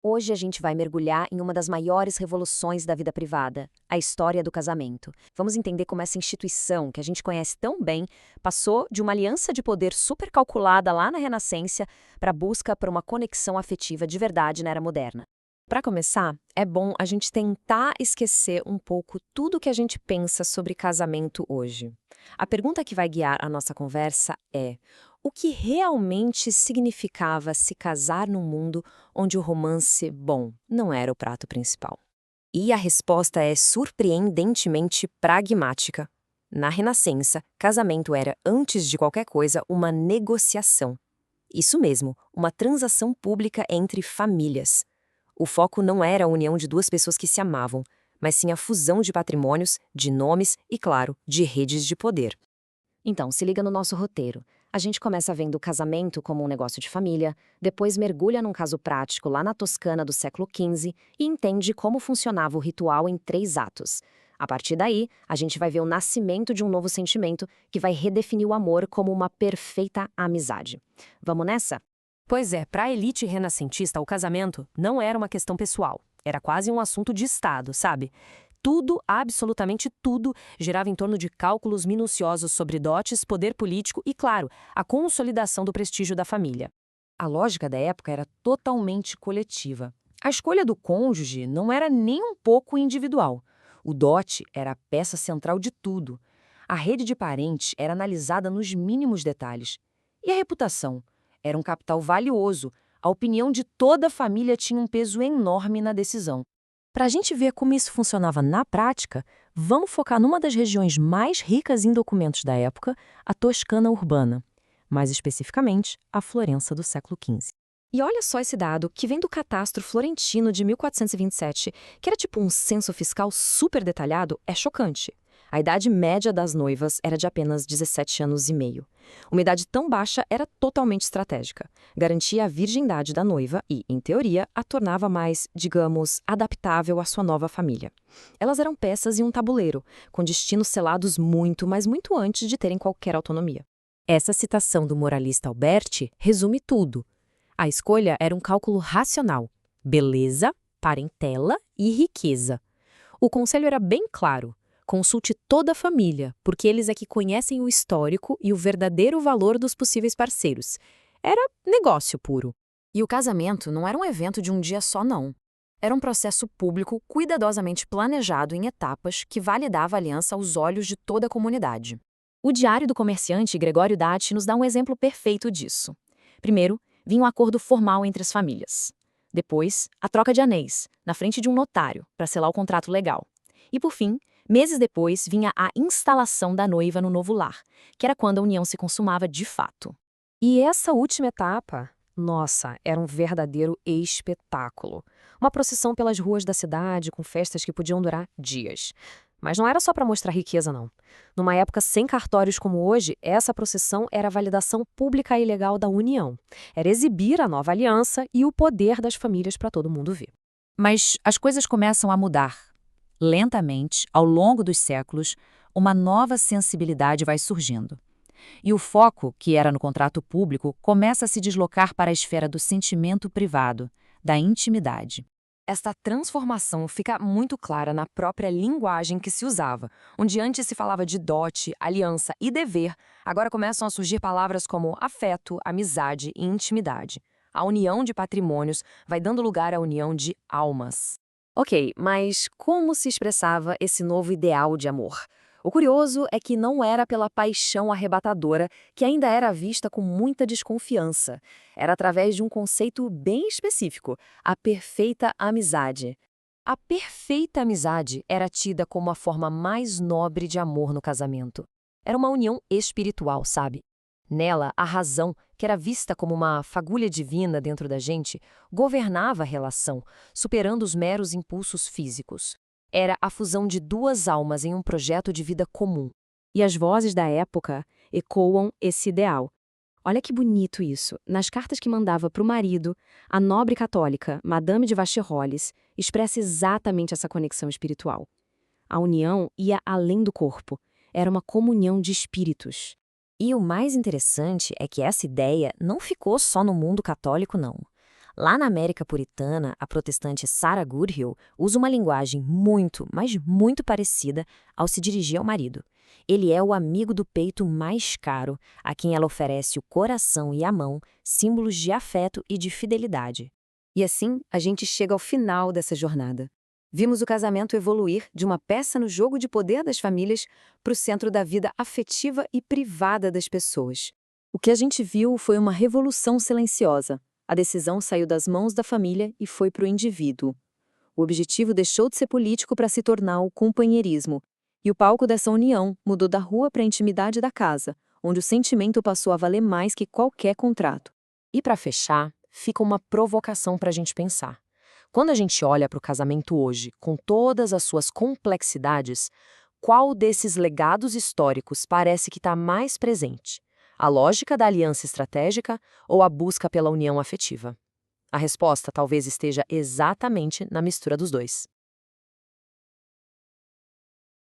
Hoje a gente vai mergulhar em uma das maiores revoluções da vida privada, a história do casamento. Vamos entender como essa instituição, que a gente conhece tão bem, passou de uma aliança de poder super calculada lá na Renascença para a busca por uma conexão afetiva de verdade na era moderna. Para começar, é bom a gente tentar esquecer um pouco tudo que a gente pensa sobre casamento hoje. A pergunta que vai guiar a nossa conversa é: o que realmente significava se casar num mundo onde o romance, bom, não era o prato principal? E a resposta é surpreendentemente pragmática. Na Renascença, casamento era, antes de qualquer coisa, uma negociação. Isso mesmo, uma transação pública entre famílias. O foco não era a união de duas pessoas que se amavam, mas sim a fusão de patrimônios, de nomes e, claro, de redes de poder. Então, se liga no nosso roteiro. A gente começa vendo o casamento como um negócio de família, depois mergulha num caso prático lá na Toscana do século XV e entende como funcionava o ritual em 3 atos. A partir daí, a gente vai ver o nascimento de um novo sentimento que vai redefinir o amor como uma perfeita amizade. Vamos nessa? Pois é, para a elite renascentista, o casamento não era uma questão pessoal. Era quase um assunto de Estado, sabe? Tudo, absolutamente tudo, girava em torno de cálculos minuciosos sobre dotes, poder político e, claro, a consolidação do prestígio da família. A lógica da época era totalmente coletiva. A escolha do cônjuge não era nem um pouco individual. O dote era a peça central de tudo. A rede de parentes era analisada nos mínimos detalhes. E a reputação? Era um capital valioso. A opinião de toda a família tinha um peso enorme na decisão. Para a gente ver como isso funcionava na prática, vamos focar numa das regiões mais ricas em documentos da época, a Toscana urbana, mais especificamente, a Florença do século XV. E olha só esse dado, que vem do Catastro Florentino de 1427, que era tipo um censo fiscal super detalhado, é chocante. A idade média das noivas era de apenas 17 anos e meio. Uma idade tão baixa era totalmente estratégica. Garantia a virgindade da noiva e, em teoria, a tornava mais, digamos, adaptável à sua nova família. Elas eram peças em um tabuleiro, com destinos selados muito, mas muito antes de terem qualquer autonomia. Essa citação do moralista Alberti resume tudo. A escolha era um cálculo racional: beleza, parentela e riqueza. O conselho era bem claro: consulte toda a família, porque eles é que conhecem o histórico e o verdadeiro valor dos possíveis parceiros. Era negócio puro. E o casamento não era um evento de um dia só, não. Era um processo público cuidadosamente planejado em etapas que validava a aliança aos olhos de toda a comunidade. O Diário do Comerciante Gregório Dati nos dá um exemplo perfeito disso. Primeiro, vinha um acordo formal entre as famílias. Depois, a troca de anéis, na frente de um notário, para selar o contrato legal. E por fim, meses depois, vinha a instalação da noiva no novo lar, que era quando a união se consumava de fato. E essa última etapa, nossa, era um verdadeiro espetáculo. Uma procissão pelas ruas da cidade, com festas que podiam durar dias. Mas não era só para mostrar riqueza, não. Numa época sem cartórios como hoje, essa procissão era a validação pública e legal da união. Era exibir a nova aliança e o poder das famílias para todo mundo ver. Mas as coisas começam a mudar. Lentamente, ao longo dos séculos, uma nova sensibilidade vai surgindo. E o foco, que era no contrato público, começa a se deslocar para a esfera do sentimento privado, da intimidade. Esta transformação fica muito clara na própria linguagem que se usava, onde antes se falava de dote, aliança e dever, agora começam a surgir palavras como afeto, amizade e intimidade. A união de patrimônios vai dando lugar à união de almas. Ok, mas como se expressava esse novo ideal de amor? O curioso é que não era pela paixão arrebatadora, que ainda era vista com muita desconfiança. Era através de um conceito bem específico: a perfeita amizade. A perfeita amizade era tida como a forma mais nobre de amor no casamento. Era uma união espiritual, sabe? Nela, a razão, que era vista como uma fagulha divina dentro da gente, governava a relação, superando os meros impulsos físicos. Era a fusão de duas almas em um projeto de vida comum. E as vozes da época ecoam esse ideal. Olha que bonito isso. Nas cartas que mandava para o marido, a nobre católica, Madame de Vacherolles, expressa exatamente essa conexão espiritual. A união ia além do corpo. Era uma comunhão de espíritos. E o mais interessante é que essa ideia não ficou só no mundo católico, não. Lá na América Puritana, a protestante Sarah Goodhill usa uma linguagem muito, mas muito parecida ao se dirigir ao marido. Ele é o amigo do peito mais caro, a quem ela oferece o coração e a mão, símbolos de afeto e de fidelidade. E assim, a gente chega ao final dessa jornada. Vimos o casamento evoluir de uma peça no jogo de poder das famílias para o centro da vida afetiva e privada das pessoas. O que a gente viu foi uma revolução silenciosa. A decisão saiu das mãos da família e foi para o indivíduo. O objetivo deixou de ser político para se tornar o companheirismo. E o palco dessa união mudou da rua para a intimidade da casa, onde o sentimento passou a valer mais que qualquer contrato. E para fechar, fica uma provocação para a gente pensar. Quando a gente olha para o casamento hoje, com todas as suas complexidades, qual desses legados históricos parece que está mais presente? A lógica da aliança estratégica ou a busca pela união afetiva? A resposta talvez esteja exatamente na mistura dos dois.